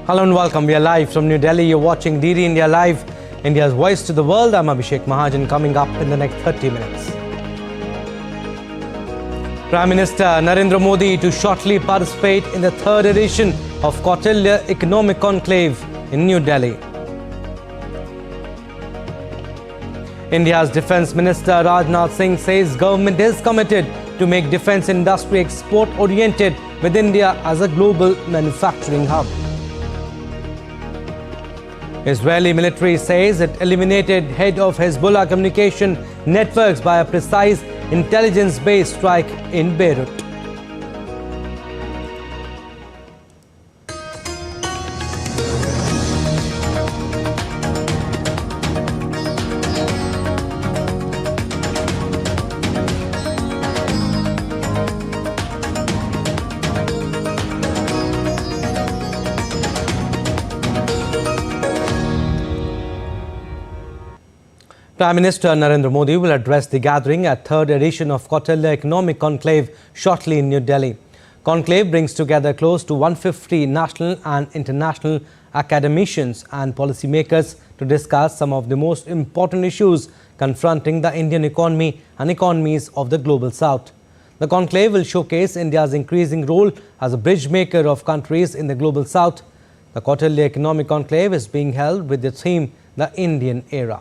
Hello and welcome. We are live from New Delhi. You're watching DD India Live, India's voice to the world. I'm Abhishek Mahajan. Coming up in the next 30 minutes. Prime Minister Narendra Modi to shortly participate in the third edition of Kautilya Economic Conclave in New Delhi. India's Defence Minister Rajnath Singh says government is committed to make defence industry export-oriented with India as a global manufacturing hub. Israeli military says it eliminated head of Hezbollah communication networks by a precise intelligence-based strike in Beirut. Prime Minister Narendra Modi will address the gathering at third edition of Kautilya Economic Conclave shortly in New Delhi. Conclave brings together close to 150 national and international academicians and policymakers to discuss some of the most important issues confronting the Indian economy and economies of the global south. The conclave will showcase India's increasing role as a bridge maker of countries in the global south. The Kautilya Economic Conclave is being held with the theme The Indian Era.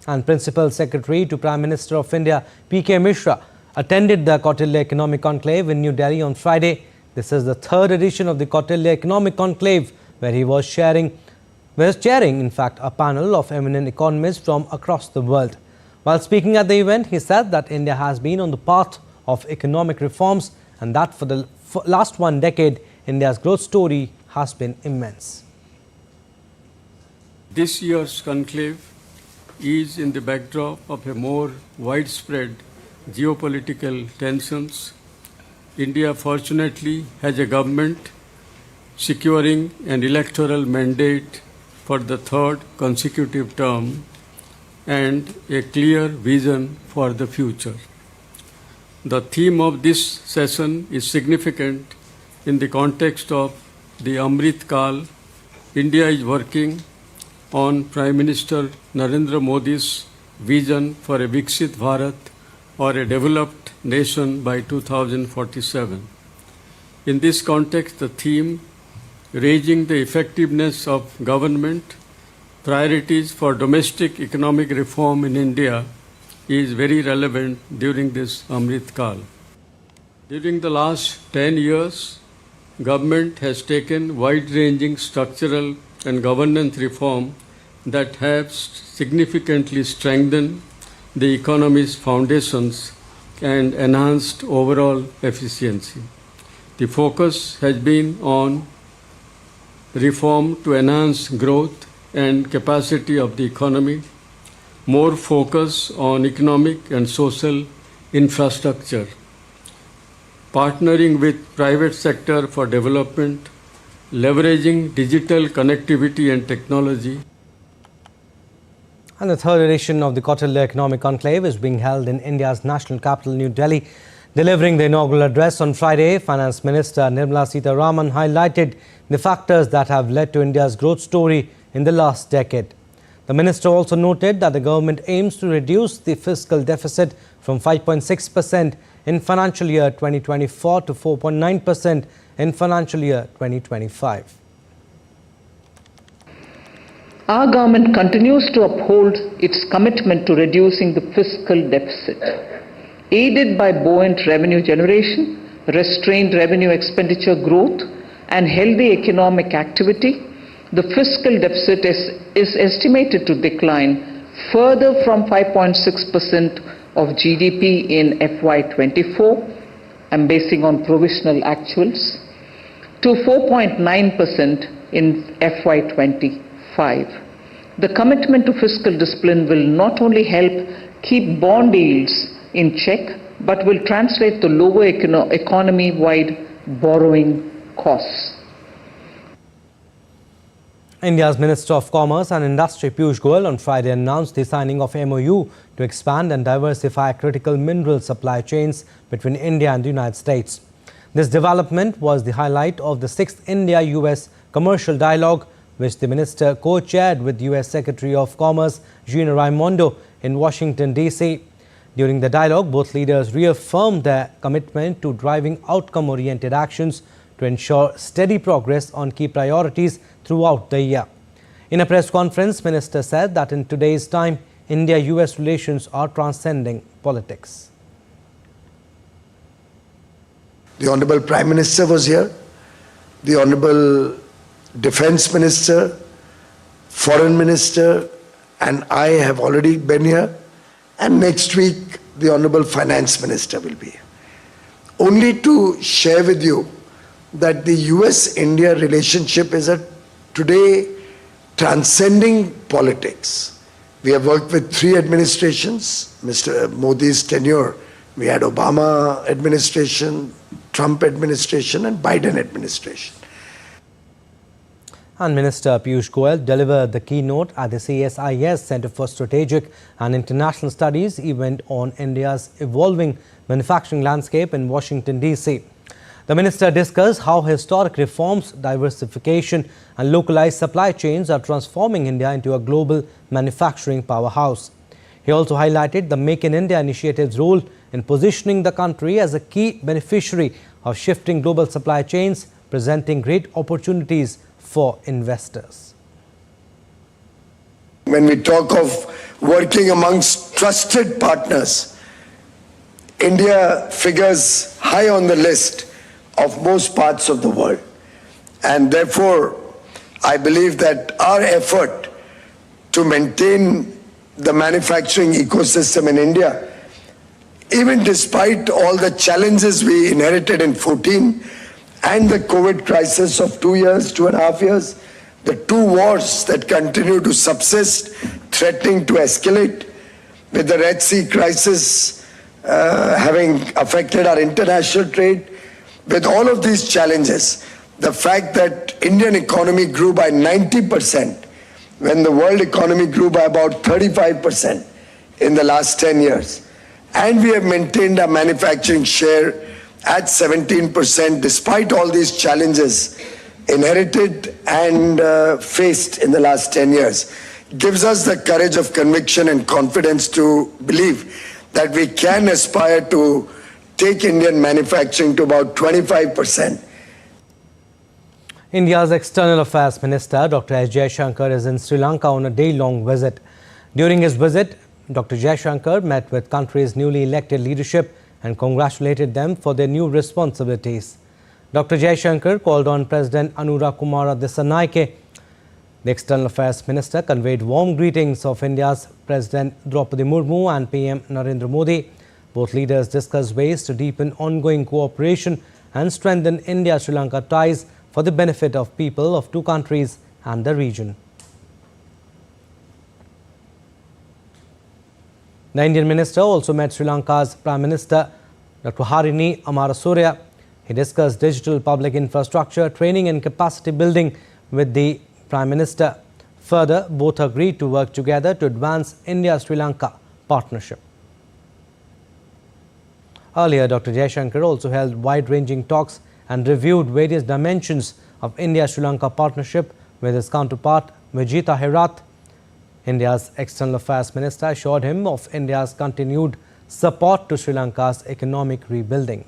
And Principal Secretary to Prime Minister of India, P.K. Mishra, attended the Kautilya Economic Conclave in New Delhi on Friday. This is the third edition of the Kautilya Economic Conclave, where he was chairing, in fact, a panel of eminent economists from across the world. While speaking at the event, he said that India has been on the path of economic reforms and that for the last one decade, India's growth story has been immense. This year's conclave is in the backdrop of a more widespread geopolitical tensions. India fortunately has a government securing an electoral mandate for the third consecutive term and a clear vision for the future. The theme of this session is significant in the context of the Amrit Kal. India is working on Prime Minister Narendra Modi's vision for a Viksit Bharat or a developed nation by 2047. In this context, the theme, raising the effectiveness of government, priorities for domestic economic reform in India, is very relevant during this Amrit Kal. During the last 10 years, government has taken wide-ranging structural and governance reform that have significantly strengthened the economy's foundations and enhanced overall efficiency. The focus has been on reform to enhance growth and capacity of the economy, more focus on economic and social infrastructure, partnering with private sector for development, leveraging digital connectivity and technology. And the third edition of the Kautilya Economic Conclave is being held in India's national capital, New Delhi. Delivering the inaugural address on Friday, Finance Minister Nirmala Sitharaman highlighted the factors that have led to India's growth story in the last decade. The minister also noted that the government aims to reduce the fiscal deficit from 5.6% in financial year 2024 to 4.9% in financial year 2025. Our government continues to uphold its commitment to reducing the fiscal deficit. Aided by buoyant revenue generation, restrained revenue expenditure growth, and healthy economic activity, the fiscal deficit is estimated to decline further from 5.6% of GDP in FY24, I'm basing on provisional actuals, to 4.9% in FY25. The commitment to fiscal discipline will not only help keep bond yields in check, but will translate to lower economy-wide borrowing costs. India's Minister of Commerce and Industry Piyush Goyal on Friday announced the signing of MOU to expand and diversify critical mineral supply chains between India and the United States. This development was the highlight of the 6th India-US Commercial Dialogue, which the minister co-chaired with US Secretary of Commerce Gina Raimondo in Washington, D.C. During the dialogue, both leaders reaffirmed their commitment to driving outcome-oriented actions to ensure steady progress on key priorities throughout the year. In a press conference, Minister said that in today's time, India-US relations are transcending politics. The Honorable Prime Minister was here, the Honorable Defence Minister, Foreign Minister, and I have already been here. And next week, the Honorable Finance Minister will be here. Only to share with you that the US-India relationship is today transcending politics. We have worked with 3 administrations. Mr. Modi's tenure, we had Obama administration, Trump administration and Biden administration. And Minister Piyush Goyal delivered the keynote at the CSIS Centre for Strategic and International Studies event on India's evolving manufacturing landscape in Washington, D.C. The minister discussed how historic reforms, diversification and localized supply chains are transforming India into a global manufacturing powerhouse. He also highlighted the Make in India initiative's role in positioning the country as a key beneficiary of shifting global supply chains, presenting great opportunities for investors. When we talk of working amongst trusted partners, India figures high on the list of most parts of the world. And therefore, I believe that our effort to maintain the manufacturing ecosystem in India, even despite all the challenges we inherited in 2014 and the COVID crisis of 2.5 years, the 2 wars that continue to subsist, threatening to escalate, with the Red Sea crisis having affected our international trade, with all of these challenges, the fact that Indian economy grew by 90% when the world economy grew by about 35% in the last 10 years. And we have maintained our manufacturing share at 17% despite all these challenges inherited and faced in the last 10 years. Gives us the courage of conviction and confidence to believe that we can aspire to take Indian manufacturing to about 25%. India's External Affairs Minister Dr. S. Jaishankar is in Sri Lanka on a day-long visit. During his visit, Dr. Jaishankar met with country's newly elected leadership and congratulated them for their new responsibilities. Dr. Jaishankar called on President Anura Kumara Dissanayake. The External Affairs Minister conveyed warm greetings of India's President Draupadi Murmu and PM Narendra Modi. Both leaders discussed ways to deepen ongoing cooperation and strengthen India-Sri Lanka ties for the benefit of people of 2 countries and the region. The Indian minister also met Sri Lanka's Prime Minister Dr. Harini Amarasurya. He discussed digital public infrastructure, training and capacity building with the Prime Minister. Further, both agreed to work together to advance India-Sri Lanka partnership. Earlier, Dr. Jaishankar also held wide-ranging talks and reviewed various dimensions of India-Sri Lanka partnership with his counterpart Vijita Herath. India's External Affairs Minister assured him of India's continued support to Sri Lanka's economic rebuilding.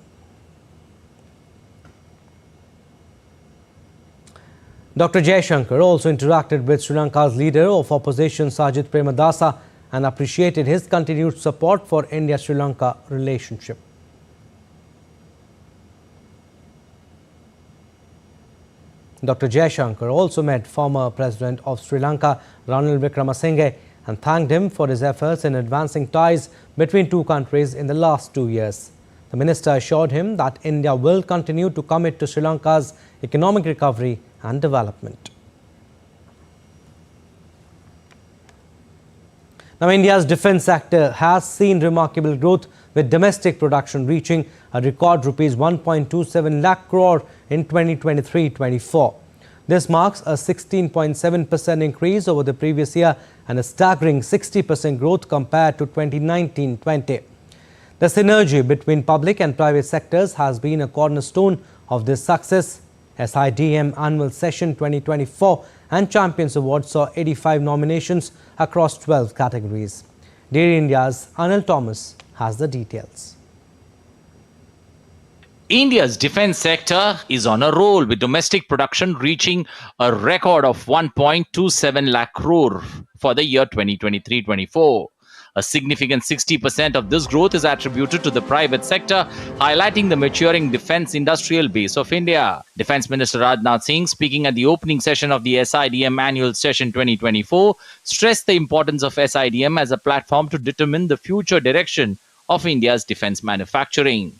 Dr. Jaishankar also interacted with Sri Lanka's leader of opposition Sajith Premadasa and appreciated his continued support for India-Sri Lanka relationship. Dr. Jaishankar also met former President of Sri Lanka, Ranil Wickremesinghe, and thanked him for his efforts in advancing ties between 2 countries in the last 2 years. The minister assured him that India will continue to commit to Sri Lanka's economic recovery and development. Now, India's defence sector has seen remarkable growth, with domestic production reaching a record rupees 1.27 lakh crore in 2023-24. This marks a 16.7% increase over the previous year and a staggering 60% growth compared to 2019-20. The synergy between public and private sectors has been a cornerstone of this success. SIDM Annual Session 2024 and Champions Award saw 85 nominations across 12 categories. Dairy India's Anil Thomas has the details. India's defense sector is on a roll, with domestic production reaching a record of 1.27 lakh crore for the year 2023-24. A significant 60% of this growth is attributed to the private sector, highlighting the maturing defense industrial base of India. Defense Minister Rajnath Singh, speaking at the opening session of the SIDM Annual Session 2024, stressed the importance of SIDM as a platform to determine the future direction of India's defense manufacturing.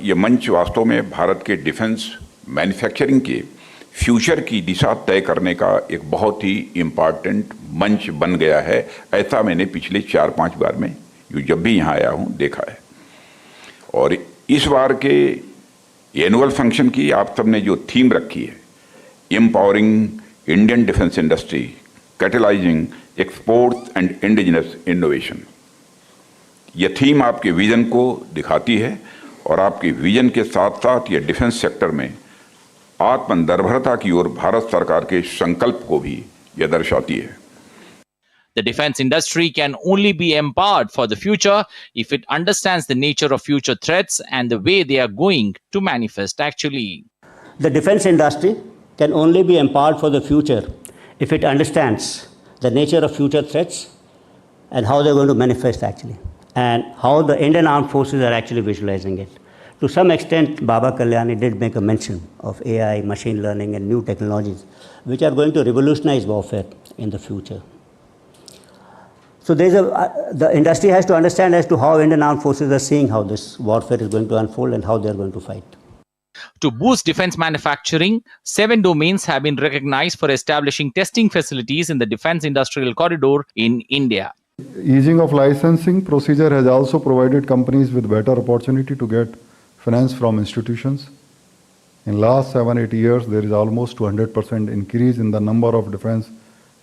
ये मंच वास्तव में भारत के defence manufacturing के future की दिशा तय करने का एक बहुत ही इम्पॉर्टेंट मंच बन गया है। ऐसा मैंने पिछले 4-5 बार में जब भी यहाँ आया हूँ देखा है। और इस बार के एनुअल फंक्शन की आप सबने जो थीम रखी है, empowering Indian defence industry, catalysing exports and indigenous innovation, यह थीम आपके विजन को दिखाती है और आपके विजन के साथ साथ ये डिफेंस सेक्टर में आत्मनिर्भरता की ओर भारत सरकार के संकल्प को भी यह दर्शाती है। The defense industry can only be empowered for the future if it understands the nature of future threats and the way they are going to manifest actually. The defense industry can only be empowered for the future if it understands the nature of future threats and how they're going to manifest actually, and how the Indian armed forces are actually visualizing it. To some extent, Baba Kalyani did make a mention of AI, machine learning and new technologies which are going to revolutionize warfare in the future. So the industry has to understand as to how Indian armed forces are seeing how this warfare is going to unfold and how they are going to fight. To boost defense manufacturing, 7 domains have been recognized for establishing testing facilities in the defense industrial corridor in India. Easing of licensing procedure has also provided companies with better opportunity to get finance from institutions. In last 7-8 years, there is almost 200% increase in the number of defense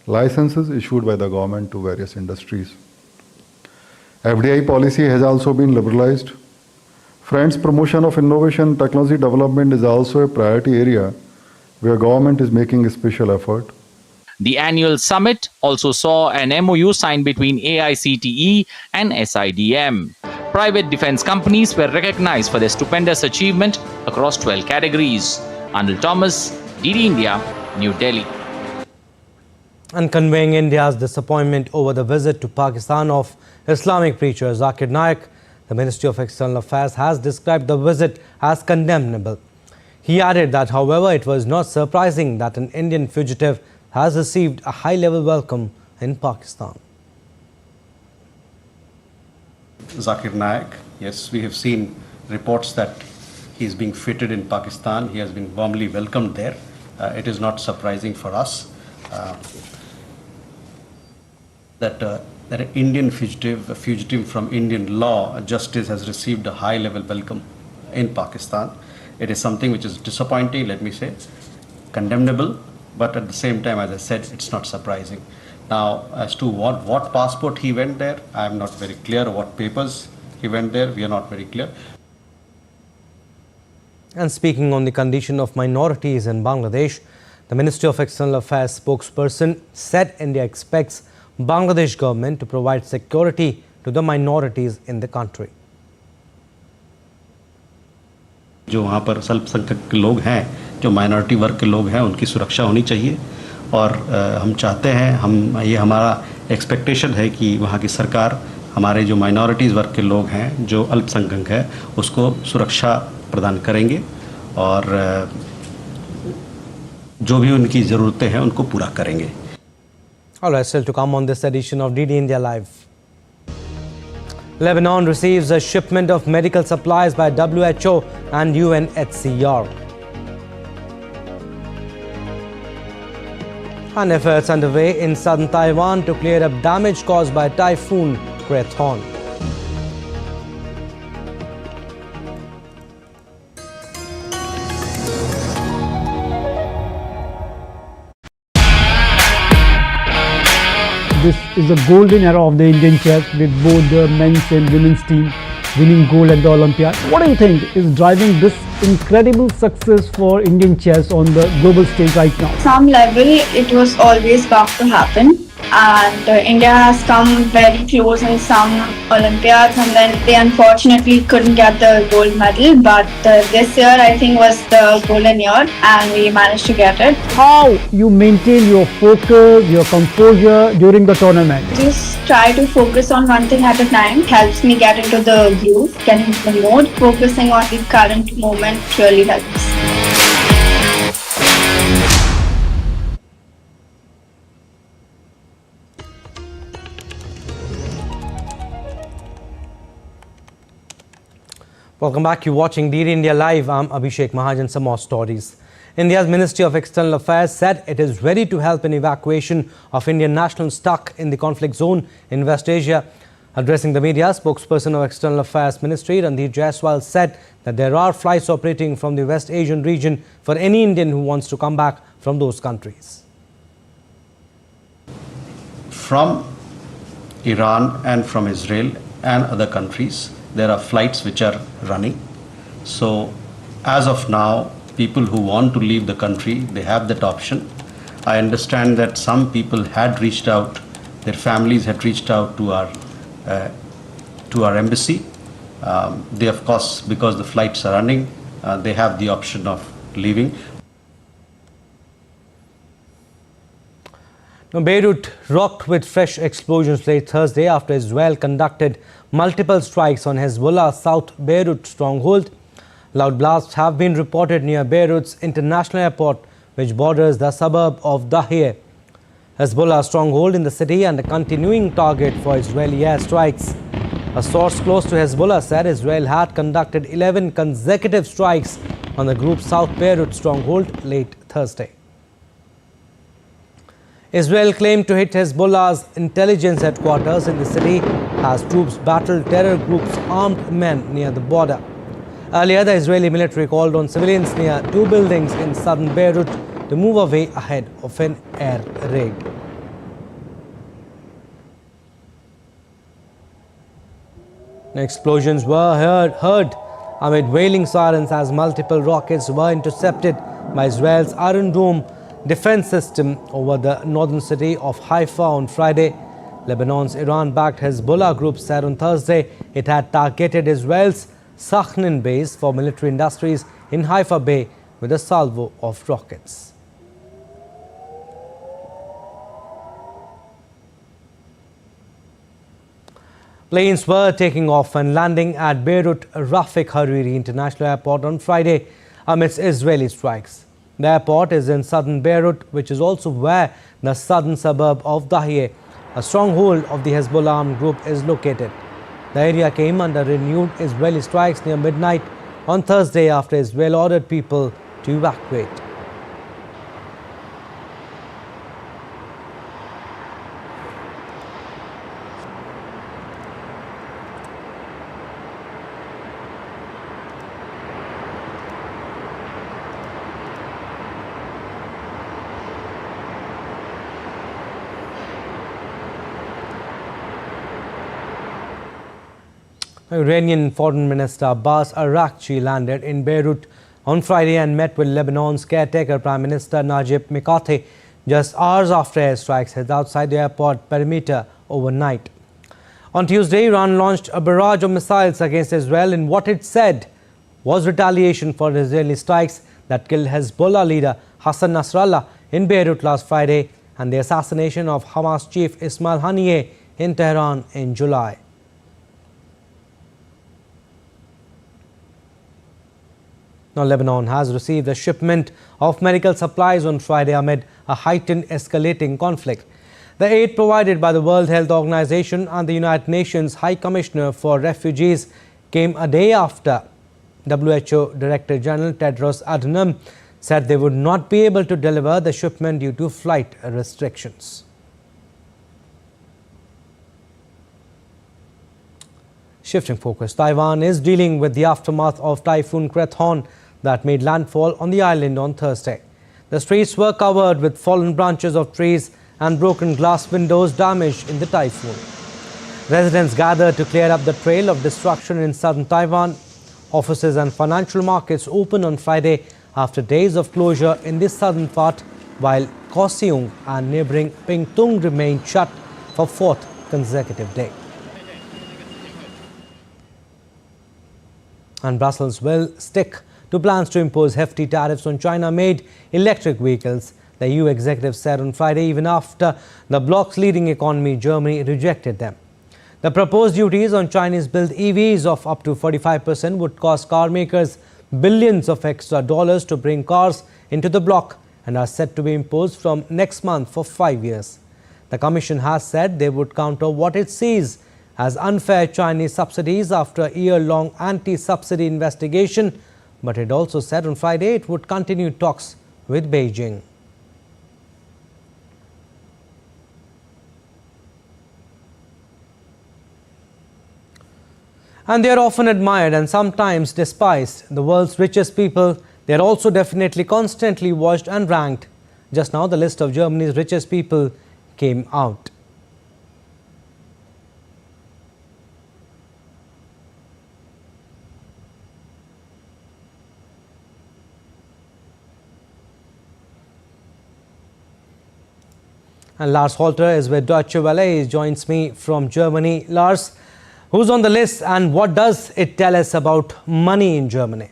licenses issued by the government to various industries. FDI policy has also been liberalized. Friends, promotion of innovation technology development is also a priority area where government is making a special effort. The annual summit also saw an MOU signed between AICTE and SIDM. Private defense companies were recognized for their stupendous achievement across 12 categories. Anil Thomas, DD India, New Delhi. And conveying India's disappointment over the visit to Pakistan of Islamic preacher Zakir Naik, the Ministry of External Affairs has described the visit as condemnable. He added that, however, it was not surprising that an Indian fugitive has received a high-level welcome in Pakistan. Zakir Naik, yes, we have seen reports that he is being fitted in Pakistan. He has been warmly welcomed there. It is not surprising for us that an Indian fugitive, a fugitive from Indian law, justice, has received a high-level welcome in Pakistan. It is something which is disappointing, let me say, condemnable, but at the same time, as I said, it's not surprising. Now, as to what passport he went there, I am not very clear. What papers he went there, we are not very clear. And speaking on the condition of minorities in Bangladesh, the Ministry of External Affairs spokesperson said India expects Bangladesh government to provide security to the minorities in the country. जो वहाँ पर अल्पसंख्यक के लोग हैं, जो minority वर्ग के लोग हैं, उनकी सुरक्षा होनी चाहिए और हम चाहते हैं, ये हमारा एक्सपेक्टेशन है कि वहाँ की सरकार हमारे जो माइनॉरिटीज़ वर्ग के लोग हैं, जो अल्पसंख्यक हैं, उसको सुरक्षा प्रदान करेंगे और जो भी उनकी ज़रूरतें हैं उनको पूरा करेंगे. All right, still to come on this edition of DD India Live. Lebanon receives a shipment of medical supplies by WHO and UNHCR. And efforts underway in southern Taiwan to clear up damage caused by Typhoon Krathon. This is a golden era of the Indian chess with both the men's and women's team winning gold at the Olympiad. What do you think is driving this incredible success for Indian chess on the global stage right now? Some level, it was always bound to happen. And India has come very close in some Olympiads, and then they unfortunately couldn't get the gold medal. But this year, I think, was the golden year, and we managed to get it. How you maintain your focus, your composure during the tournament? Just try to focus on one thing at a time. Helps me get into the groove, get into the mode. Focusing on the current moment really helps. Welcome back. You're watching DD India Live. I'm Abhishek Mahajan. Some more stories. India's Ministry of External Affairs said it is ready to help in evacuation of Indian nationals stuck in the conflict zone in West Asia. Addressing the media, spokesperson of External Affairs Ministry, Randeep Jaiswal, said that there are flights operating from the West Asian region for any Indian who wants to come back from those countries. From Iran and from Israel and other countries, there are flights which are running. So as of now, people who want to leave the country, they have that option. I understand that some people had reached out, their families had reached out to our embassy. They, of course, because the flights are running, they have the option of leaving. Now, Beirut rocked with fresh explosions late Thursday after Israel conducted multiple strikes on Hezbollah's South Beirut stronghold. Loud blasts have been reported near Beirut's international airport, which borders the suburb of Dahiyeh. Hezbollah's stronghold in the city and a continuing target for Israeli airstrikes. A source close to Hezbollah said Israel had conducted 11 consecutive strikes on the group's South Beirut stronghold late Thursday. Israel claimed to hit Hezbollah's intelligence headquarters in the city as troops battled terror group's armed men near the border. Earlier, the Israeli military called on civilians near two buildings in southern Beirut to move away ahead of an air raid. Explosions were heard amid wailing sirens as multiple rockets were intercepted by Israel's Iron Dome defense system over the northern city of Haifa on Friday. Lebanon's Iran-backed Hezbollah group said on Thursday it had targeted Israel's Sakhnin base for military industries in Haifa Bay with a salvo of rockets. Planes were taking off and landing at Beirut Rafik Hariri International Airport on Friday amidst Israeli strikes. The airport is in southern Beirut, which is also where the southern suburb of Dahiyeh, a stronghold of the Hezbollah armed group, is located. The area came under renewed Israeli strikes near midnight on Thursday after Israel ordered people to evacuate. Iranian Foreign Minister Abbas Araghchi landed in Beirut on Friday and met with Lebanon's caretaker Prime Minister Najib Mikati just hours after airstrikes hit outside the airport perimeter overnight. On Tuesday, Iran launched a barrage of missiles against Israel in what it said was retaliation for Israeli strikes that killed Hezbollah leader Hassan Nasrallah in Beirut last Friday and the assassination of Hamas chief Ismail Haniyeh in Tehran in July. Now, Lebanon has received a shipment of medical supplies on Friday amid a heightened escalating conflict. The aid provided by the World Health Organization and the United Nations High Commissioner for Refugees came a day after WHO Director General Tedros Adhanom said they would not be able to deliver the shipment due to flight restrictions. Shifting focus, Taiwan is dealing with the aftermath of Typhoon Krathon that made landfall on the island on Thursday. The streets were covered with fallen branches of trees and broken glass windows damaged in the typhoon. Residents gathered to clear up the trail of destruction in southern Taiwan. Offices and financial markets opened on Friday after days of closure in the southern part, while Kaohsiung and neighbouring Pingtung remained shut for fourth consecutive day. And Brussels will stick to plans to impose hefty tariffs on China-made electric vehicles, the EU executive said on Friday, even after the bloc's leading economy, Germany, rejected them. The proposed duties on Chinese-built EVs of up to 45% would cost car makers billions of extra dollars to bring cars into the bloc and are set to be imposed from next month for 5 years. The Commission has said they would counter what it sees as unfair Chinese subsidies after a year-long anti-subsidy investigation, but it also said on Friday it would continue talks with Beijing. And they are often admired and sometimes despised. The world's richest people, they are also definitely constantly watched and ranked. Just now, the list of Germany's richest people came out. And Lars Holter is with Deutsche Welle. He joins me from Germany. Lars, who's on the list and what does it tell us about money in Germany?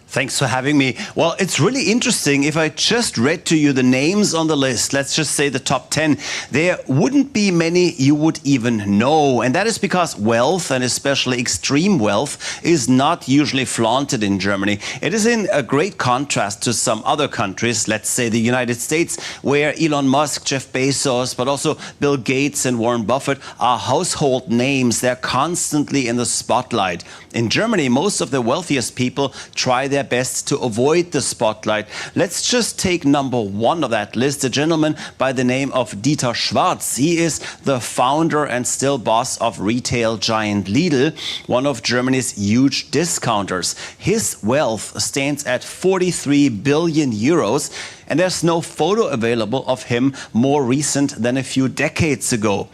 Thanks for having me. Well, it's really interesting. If I just read to you the names on the list, let's just say the top 10, there wouldn't be many you would even know. And that is because wealth, and especially extreme wealth, is not usually flaunted in Germany. It is in a great contrast to some other countries, let's say the United States, where Elon Musk, Jeff Bezos, but also Bill Gates and Warren Buffett are household names. They're constantly in the spotlight. In Germany, most of the wealthiest people try their best to avoid the spotlight. Let's just take number 1 of that list, a gentleman by the name of Dieter Schwarz. He is the founder and still boss of retail giant Lidl, one of Germany's huge discounters. His wealth stands at 43 billion euros, and there's no photo available of him more recent than a few decades ago.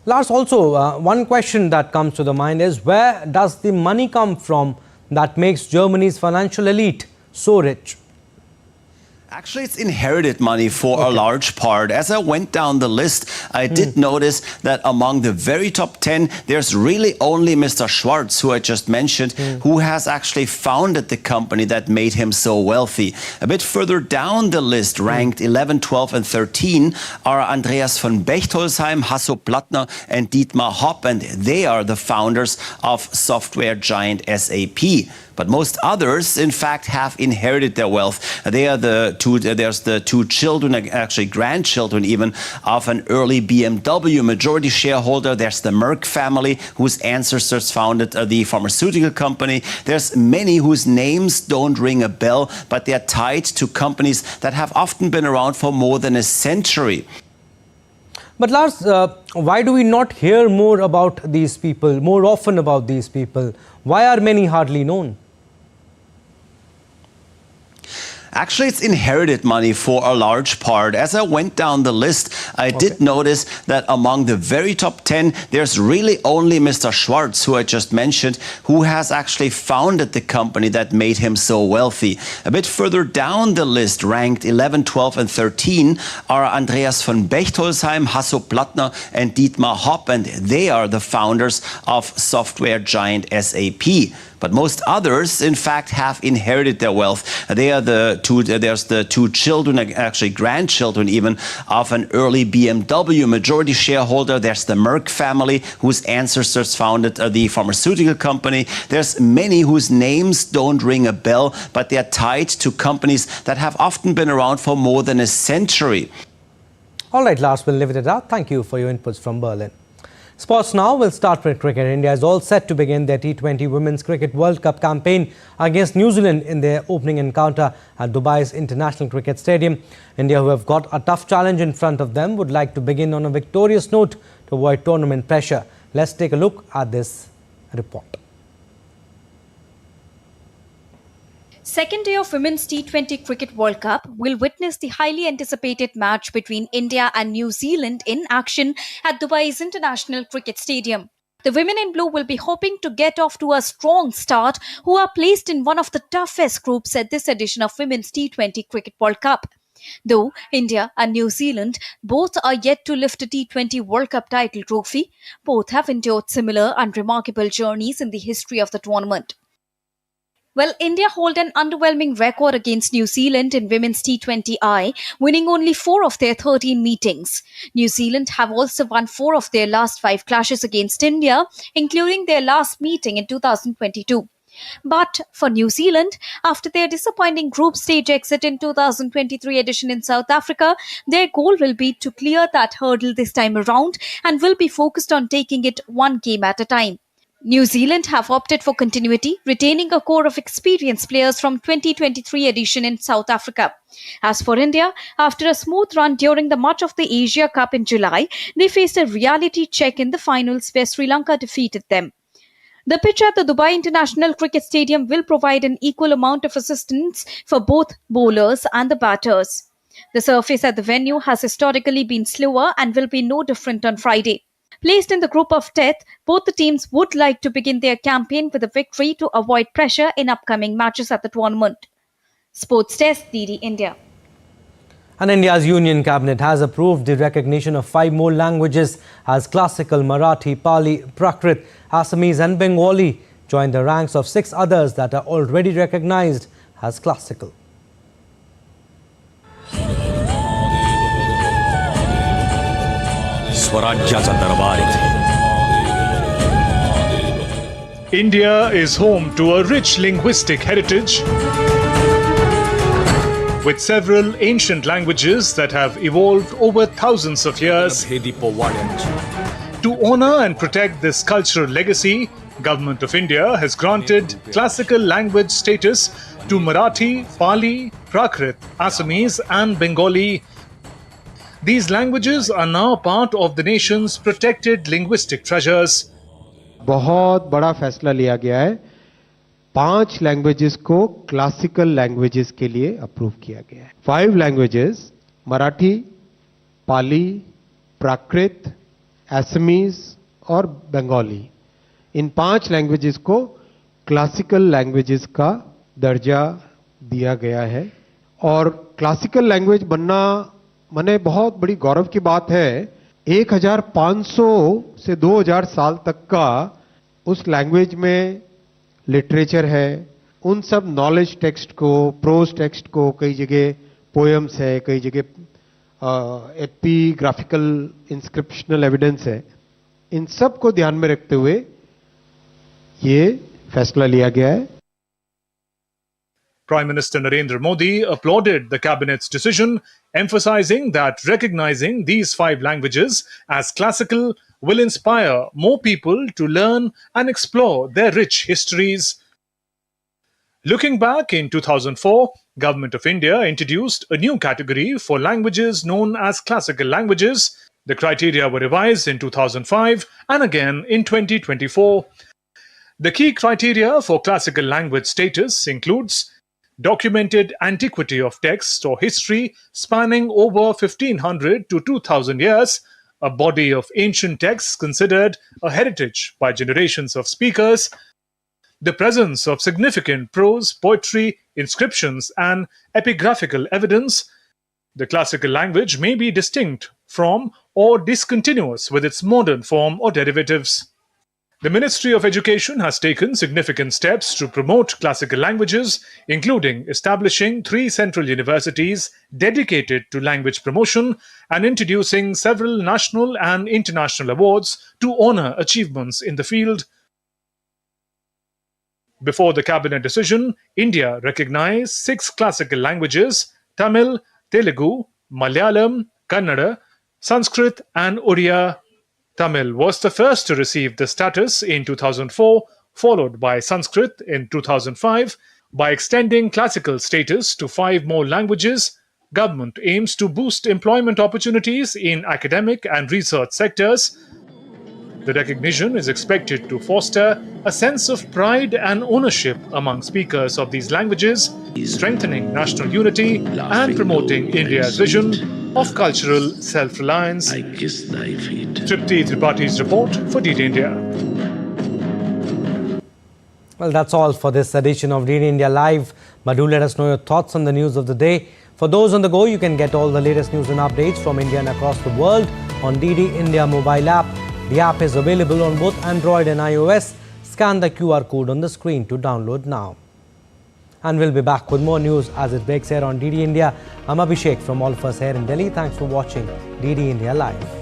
Lars, also one question that comes to the mind is, where does the money come from that makes Germany's financial elite so rich? Actually, it's inherited money for a large part. As I went down the list, I did notice that among the very top 10, there's really only Mr. Schwarz, who I just mentioned, who has actually founded the company that made him so wealthy. A bit further down the list, ranked 11, 12 and 13, are Andreas von Bechtolsheim, Hasso Plattner and Dietmar Hopp, and they are the founders of software giant SAP. But most others, in fact, have inherited their wealth. They are there's the 2 children, actually grandchildren even, of an early BMW majority shareholder. There's the Merck family, whose ancestors founded the pharmaceutical company. There's many whose names don't ring a bell, but they're tied to companies that have often been around for more than a century. But Lars, why do we not hear more about these people, more often about these people? Why are many hardly known? Actually, it's inherited money for a large part. As I went down the list, I did notice that among the very top 10, there's really only Mr. Schwarz, who I just mentioned, who has actually founded the company that made him so wealthy. A bit further down the list, ranked 11, 12 and 13, are Andreas von Bechtolsheim, Hasso Plattner and Dietmar Hopp, and they are the founders of software giant SAP. But most others, in fact, have inherited their wealth. They are there's the 2 children, actually grandchildren even, of an early BMW majority shareholder. There's the Merck family, whose ancestors founded the pharmaceutical company. There's many whose names don't ring a bell, but they're tied to companies that have often been around for more than a century. All right, Lars, we'll leave it at that. Thank you for your inputs from Berlin. Sports now will start with cricket. India is all set to begin their T20 Women's Cricket World Cup campaign against New Zealand in their opening encounter at Dubai's International Cricket Stadium. India, who have got a tough challenge in front of them, would like to begin on a victorious note to avoid tournament pressure. Let's take a look at this report. Second day of Women's T20 Cricket World Cup will witness the highly anticipated match between India and New Zealand in action at Dubai's International Cricket Stadium. The women in blue will be hoping to get off to a strong start, who are placed in one of the toughest groups at this edition of Women's T20 Cricket World Cup. Though India and New Zealand both are yet to lift a T20 World Cup title trophy, both have endured similar and remarkable journeys in the history of the tournament. Well, India hold an underwhelming record against New Zealand in Women's T20I, winning only 4 of their 13 meetings. New Zealand have also won 4 of their last 5 clashes against India, including their last meeting in 2022. But for New Zealand, after their disappointing group stage exit in 2023 edition in South Africa, their goal will be to clear that hurdle this time around and will be focused on taking it one game at a time. New Zealand have opted for continuity, retaining a core of experienced players from 2023 edition in South Africa. As for India, after a smooth run during the March of the Asia Cup in July, they faced a reality check in the finals where Sri Lanka defeated them. The pitch at the Dubai International Cricket Stadium will provide an equal amount of assistance for both bowlers and the batters. The surface at the venue has historically been slower and will be no different on Friday. Placed in the group of death, both the teams would like to begin their campaign with a victory to avoid pressure in upcoming matches at the tournament. Sports Desk, DD India. And India's Union Cabinet has approved the recognition of 5 more languages as classical. Marathi, Pali, Prakrit, Assamese and Bengali join the ranks of 6 others that are already recognized as classical. India is home to a rich linguistic heritage with several ancient languages that have evolved over thousands of years. To honor and protect this cultural legacy, Government of India has granted classical language status to Marathi, Pali, Prakrit, Assamese and Bengali. These languages are now part of the nation's protected linguistic treasures. बहुत बड़ा फैसला लिया गया है 5 languages को classical languages के लिए approve किया गया है 5 लैंग्वेजेस मराठी पाली प्राकृत असमीज और बंगाली इन 5 लैंग्वेजेस को क्लासिकल लैंग्वेजेस का दर्जा दिया गया है और क्लासिकल लैंग्वेज बनना माने बहुत बड़ी गौरव की बात है 1500 से 2000 साल तक का उस लैंग्वेज में लिटरेचर है उन सब नॉलेज टेक्स्ट को प्रोज टेक्स्ट को कई जगह पोएम्स है कई जगह एपिग्राफिकल इंस्क्रिप्शनल एविडेंस है इन सब को ध्यान में रखते हुए ये फैसला लिया गया है Prime Minister Narendra Modi applauded the Cabinet's decision, emphasizing that recognizing these 5 languages as classical will inspire more people to learn and explore their rich histories. Looking back in 2004, Government of India introduced a new category for languages known as classical languages. The criteria were revised in 2005 and again in 2024. The key criteria for classical language status includes documented antiquity of text or history spanning over 1500 to 2000 years, a body of ancient texts considered a heritage by generations of speakers, the presence of significant prose, poetry, inscriptions, and epigraphical evidence. The classical language may be distinct from or discontinuous with its modern form or derivatives. The Ministry of Education has taken significant steps to promote classical languages, including establishing 3 central universities dedicated to language promotion and introducing several national and international awards to honor achievements in the field. Before the cabinet decision, India recognized 6 classical languages: Tamil, Telugu, Malayalam, Kannada, Sanskrit and Odia. Tamil was the first to receive the status in 2004, followed by Sanskrit in 2005. By extending classical status to 5 more languages, government aims to boost employment opportunities in academic and research sectors. The recognition is expected to foster a sense of pride and ownership among speakers of these languages, strengthening national unity and promoting India's vision of cultural self-reliance. Tripti Tripaঠি's report for DD India. Well, that's all for this edition of DD India Live. But do let us know your thoughts on the news of the day. For those on the go, you can get all the latest news and updates from India and across the world on DD India mobile app. The app is available on both Android and iOS. Scan the QR code on the screen to download now. And we'll be back with more news as it breaks here on DD India. I'm Abhishek from all of us here in Delhi. Thanks for watching DD India Live.